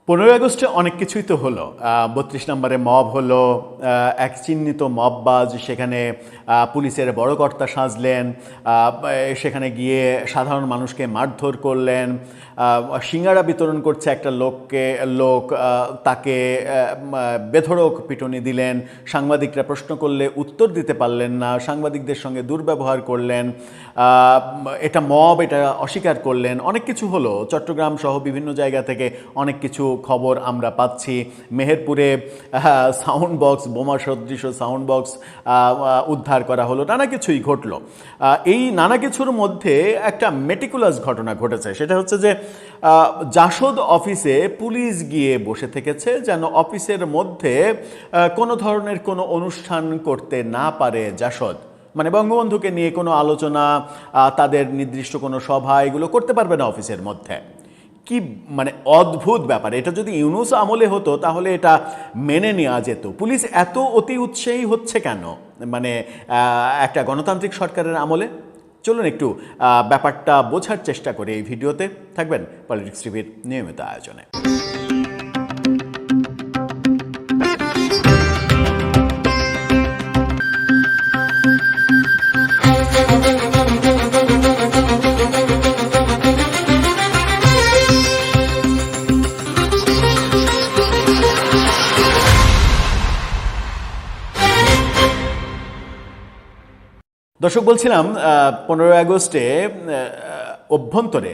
15 আগস্টে অনেক কিছুই তো হলো। 32 নম্বরে মব হলো, এক চিহ্নিত মববাজ সেখানে পুলিশের বড় কর্তা সাজলেন, সেখানে গিয়ে সাধারণ মানুষকে মারধর করলেন, সিঙ্গারা বিতরণ করছে একটা লোক তাকে বেধড়ক পিটুনি দিলেন, সাংবাদিকরা প্রশ্ন করলে উত্তর দিতে পারলেন না, সাংবাদিকদের সঙ্গে দুর্ব্যবহার করলেন, এটা মব, এটা অস্বীকার করলেন, অনেক কিছু হলো। চট্টগ্রাম সহ বিভিন্ন জায়গা থেকে অনেক কিছু খবর আমরা পাচ্ছি। মেহেরপুরে সাউন্ড বক্স, বোমা সদৃশ সাউন্ড বক্স উদ্ধার করা হলো, নানা কিছুই ঘটলো। এই নানা কিছুর মধ্যে একটা মেটিকুলাস ঘটনা ঘটেছে, সেটা হচ্ছে যে জাসদ অফিসে পুলিশ গিয়ে বসে থেকেছে যেন অফিসের মধ্যে কোনো ধরনের কোনো অনুষ্ঠান করতে না পারে জাসদ। মানে বঙ্গবন্ধুকে নিয়ে কোনো আলোচনা, তাদের নির্দিষ্ট কোনো সভা, এগুলো করতে পারবে না অফিসের মধ্যে। কি মানে অদ্ভুত ব্যাপার! এটা যদি ইউনূস আমলে হতো তাহলে এটা মেনে নেওয়া যেত। পুলিশ এত অতি উৎসাহী হচ্ছে কেন মানে একটা গণতান্ত্রিক সরকারের আমলে? চলুন একটু ব্যাপারটা বোঝার চেষ্টা করে এই ভিডিওতে থাকবেন পলিটিক্স টিভির নিয়মিত আয়োজনে। দর্শক, বলছিলাম 15 আগস্টে অভ্যন্তরে,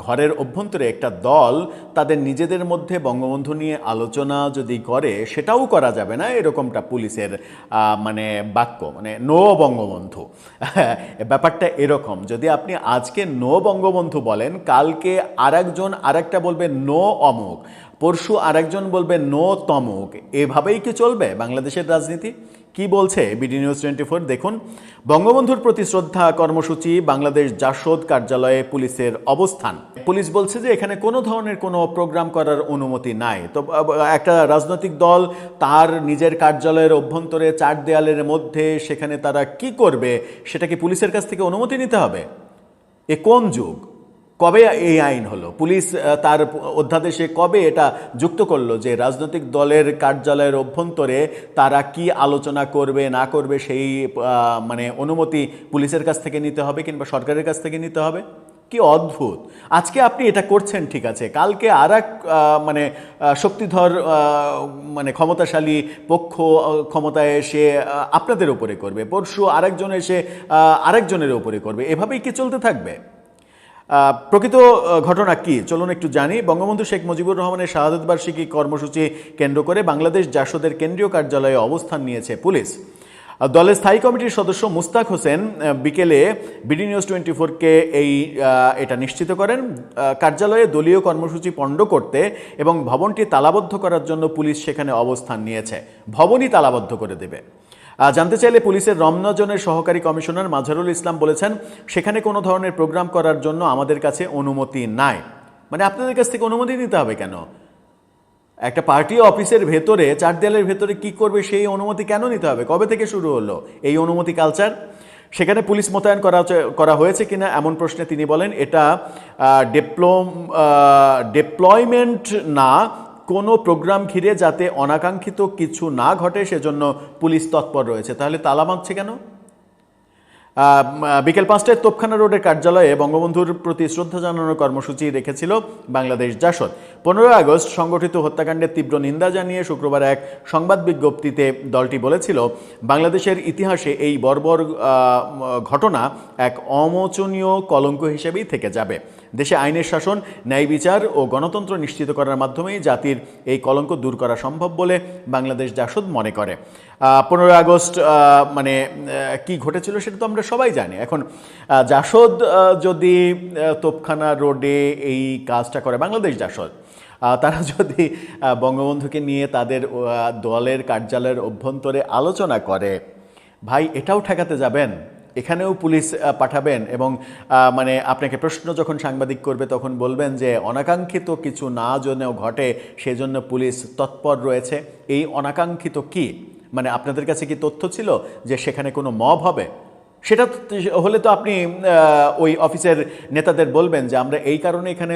ঘরের অভ্যন্তরে একটা দল তাদের নিজেদের মধ্যে বঙ্গবন্ধু নিয়ে আলোচনা যদি করে, সেটাও করা যাবে না, এরকমটা পুলিশের মানে বাক্য, মানে নো বঙ্গবন্ধু। ব্যাপারটা এরকম, যদি আপনি আজকে নো বঙ্গবন্ধু বলেন, কালকে আরেকজন আরেকটা বলবে নো অমুক, পরশু আরেকজন বলবে নো তমুক। এভাবেই কি চলবে বাংলাদেশের রাজনীতি? কি বলছে বিডি নিউজ 24 দেখুন। বঙ্গবন্ধুর প্রতি শ্রদ্ধা কর্মসূচি, বাংলাদেশ জাসদ কার্যালয়ে পুলিশের অবস্থান। পুলিশ বলছে যে এখানে কোনো ধরনের কোনো প্রোগ্রাম করার অনুমতি নাই। তো একটা রাজনৈতিক দল তার নিজের কার্যালয়ের অভ্যন্তরে চার দেয়ালের মধ্যে সেখানে তারা কি করবে, সেটা কি পুলিশের কাছ থেকে অনুমতি নিতে হবে? এ কোন যুগ? কবে এই আইন হলো? পুলিশ তার অধ্যাদেশে কবে এটা যুক্ত করলো যে রাজনৈতিক দলের কার্যালয়ের অভ্যন্তরে তারা কি আলোচনা করবে না করবে সেই মানে অনুমতি পুলিশের কাছ থেকে নিতে হবে কিংবা সরকারের কাছ থেকে নিতে হবে? কি অদ্ভুত! আজকে আপনি এটা করছেন, ঠিক আছে, কালকে আর এক মানে শক্তিধর মানে ক্ষমতাশালী পক্ষ ক্ষমতায় এসে আপনাদের উপরে করবে, পরশু আরেকজন এসে আরেকজনের উপরে করবে। এভাবেই কি চলতে থাকবে? প্রকৃত ঘটনা কি চলুন একটু জানি। বঙ্গবন্ধু শেখ মুজিবুর রহমানের শাহাদত বার্ষিকী কর্মসূচি কেন্দ্র করে বাংলাদেশ জাসদের কেন্দ্রীয় কার্যালয়ে অবস্থান নিয়েছে পুলিশ। দলের স্থায়ী কমিটির সদস্য মুস্তাক হোসেন বিকেলে বিডি নিউজ 24-কে এটা নিশ্চিত করেন। কার্যালয়ে দলীয় কর্মসূচি পণ্ড করতে এবং ভবনটি তালাবদ্ধ করার জন্য পুলিশ সেখানে অবস্থান নিয়েছে। ভবনই তালাবদ্ধ করে দেবে। জানতে চাইলে পুলিশের রমনা জোনের সহকারী কমিশনার মাজহারুল ইসলাম বলেছেন, সেখানে কোনো ধরনের প্রোগ্রাম করার জন্য আমাদের কাছে অনুমতি নাই। মানে আপনাদের কাছ থেকে অনুমতি নিতে হবে কেন? একটা পার্টি অফিসের ভেতরে, চার দেয়ালের ভেতরে কি করবে সেই অনুমতি কেন নিতে হবে? কবে থেকে শুরু হলো এই অনুমতি কালচার? সেখানে পুলিশ মোতায়েন করা হয়েছে কিনা এমন প্রশ্নে তিনি বলেন, এটা ডিপ্লয়মেন্ট না, কোনো প্রোগ্রাম ঘিরে যাতে অনাকাঙ্ক্ষিত কিছু না ঘটে সেজন্য পুলিশ তৎপর রয়েছে। তাহলে তালা বাঁধছে কেন? বিকেল 5টায় তোপখানা রোডের কার্যালয়ে বঙ্গবন্ধুর প্রতি শ্রদ্ধা জানানোর কর্মসূচি রেখেছিল বাংলাদেশ জাসদ। 15 আগস্ট সংগঠিত হত্যাকাণ্ডের তীব্র নিন্দা জানিয়ে শুক্রবার এক সংবাদ বিজ্ঞপ্তিতে দলটি বলেছিল, বাংলাদেশের ইতিহাসে এই বর্বর ঘটনা এক অমোচনীয় কলঙ্ক হিসেবেই থেকে যাবে। দেশে আইনের শাসন, ন্যায় বিচার ও গণতন্ত্র নিশ্চিত করার মাধ্যমেই জাতির এই কলঙ্ক দূর করা সম্ভব বলে বাংলাদেশ জাসদ মনে করে। 15 আগস্ট মানে কি ঘটেছিল সেটা তো আমরা সবাই জানি। এখন জাসদ যদি তোপখানা রোডে এই কাজটা করে, বাংলাদেশ জাসদ তারা যদি বঙ্গবন্ধুকে নিয়ে তাদের দলের কার্যালয়ের অভ্যন্তরে আলোচনা করে, ভাই এটাও ঠেকাতে যাবেন? এখানেও পুলিশ পাঠাবেন এবং মানে আপনাকে প্রশ্ন যখন সাংবাদিক করবে তখন বলবেন যে অনাকাঙ্ক্ষিত কিছু না যেন ঘটে সেজন্য পুলিশ তৎপর রয়েছে। এই অনাকাঙ্ক্ষিত কি? মানে আপনাদের কাছে কি তথ্য ছিল যে সেখানে কোনো মব হবে? সেটা হলে তো আপনি ওই অফিসের নেতাদের বলবেন যে আমরা এই কারণে এখানে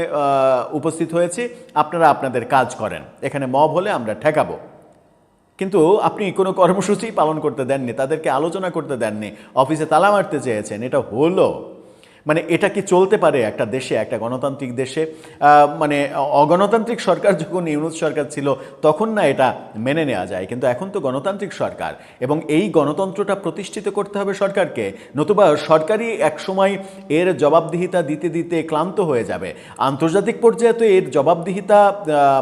উপস্থিত হয়েছি, আপনারা আপনাদের কাজ করেন, এখানে মব হলে আমরা ঠেকাবো। কিন্তু আপনি কোনো কর্মসূচি পালন করতে দেননি, তাদেরকে আলোচনা করতে দেননি, অফিসে তালা মারতে চেয়েছেন, এটা হলো মানে এটা কি চলতে পারে একটা দেশে, একটা গণতান্ত্রিক দেশে? মানে অগণতান্ত্রিক সরকার যখন ইউনূস সরকার ছিল তখন না এটা মেনে নেওয়া যায়, কিন্তু এখন তো গণতান্ত্রিক সরকার এবং এই গণতন্ত্রটা প্রতিষ্ঠিত করতে হবে সরকারকে, নতুবা সরকারই একসময় এর জবাবদিহিতা দিতে দিতে ক্লান্ত হয়ে যাবে। আন্তর্জাতিক পর্যায়ে তো এর জবাবদিহিতা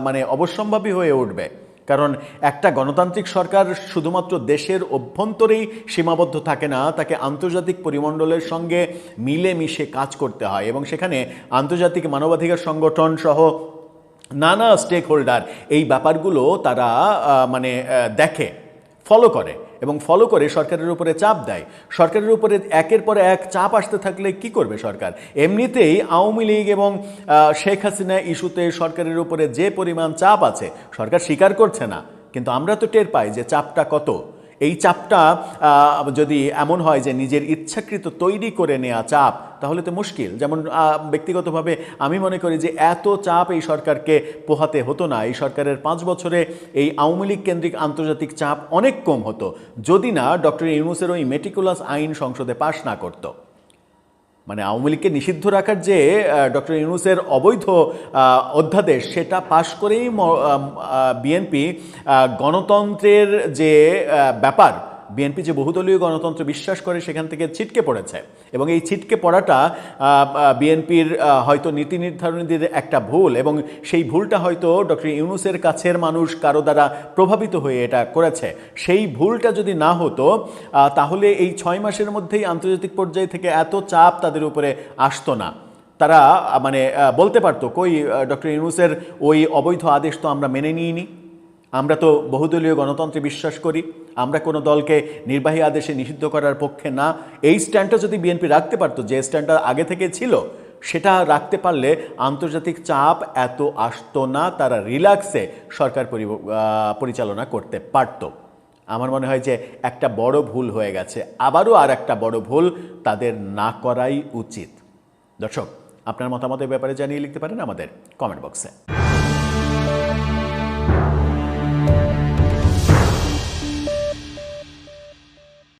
মানে অবশ্যম্ভাবী হয়ে উঠবে, কারণ একটা গণতান্ত্রিক সরকার শুধুমাত্র দেশের অভ্যন্তরেই সীমাবদ্ধ থাকে না, তাকে আন্তর্জাতিক পরিমণ্ডলের সঙ্গে মিলেমিশে কাজ করতে হয় এবং সেখানে আন্তর্জাতিক মানবাধিকার সংগঠন সহ নানা স্টেক হোল্ডার এই ব্যাপারগুলো তারা মানে দেখে, ফলো করে এবং ফলো করে সরকারের উপরে চাপ দেয়। সরকারের উপরে একের পর এক চাপ আসতে থাকলে কি করবে সরকার? এমনিতেই আওয়ামী লীগ এবং শেখ হাসিনা ইস্যুতে সরকারের উপরে যে পরিমাণ চাপ আছে সরকার স্বীকার করছে না, কিন্তু আমরা তো টের পাই যে চাপটা কত। এই চাপটা যদি এমন হয় যে নিজের ইচ্ছাকৃত তৈরি করে নেওয়া চাপ, তাহলে তো মুশকিল। যেমন ব্যক্তিগতভাবে আমি মনে করি যে এত চাপ এই সরকারকে পোহাতে হতো না। এই সরকারের 5 বছরে এই আওয়ামী লীগ কেন্দ্রিক আন্তর্জাতিক চাপ অনেক কম হতো যদি না ডক্টর ইউনূসের ওই মেটিকুলাস আইন সংসদে পাশ না করতো। মানে আওয়ামী লীগকে নিষিদ্ধ রাখার যে ডক্টর ইউনূসের অবৈধ অধ্যাদেশ, সেটা পাশ করেই বিএনপি গণতন্ত্রের যে ব্যাপার, বিএনপি যে বহুদলীয় গণতন্ত্র বিশ্বাস করে সেখান থেকে ছিটকে পড়েছে এবং এই ছিটকে পড়াটা বিএনপির হয়তো নীতি নির্ধারণীদের একটা ভুল এবং সেই ভুলটা হয়তো ডক্টর ইউনূসের কাছের মানুষ কারো দ্বারা প্রভাবিত হয়ে এটা করেছে। সেই ভুলটা যদি না হতো তাহলে এই 6 মাসের মধ্যেই আন্তর্জাতিক পর্যায় থেকে এত চাপ তাদের উপরে আসতো না। তারা মানে বলতে পারতো কই ডক্টর ইউনূসের ওই অবৈধ আদেশ তো আমরা মেনে নিইনি, আমরা তো বহুদলীয় গণতন্ত্রে বিশ্বাস করি, আমরা কোনো দলকে নির্বাহী আদেশে নিষিদ্ধ করার পক্ষে না। এই স্ট্যান্ডটা যদি বিএনপি রাখতে পারতো, যে স্ট্যান্ডটা আগে থেকে ছিল, সেটা রাখতে পারলে আন্তর্জাতিক চাপ এত আসতো না, তারা রিল্যাক্সে সরকার পরিচালনা করতে পারত। আমার মনে হয় যে একটা বড় ভুল হয়ে গেছে, আবারও আর একটা বড় ভুল তাদের না করাই উচিত। দর্শক, আপনার মতামতের ব্যাপারে জানিয়ে লিখতে পারেন আমাদের কমেন্ট বক্সে।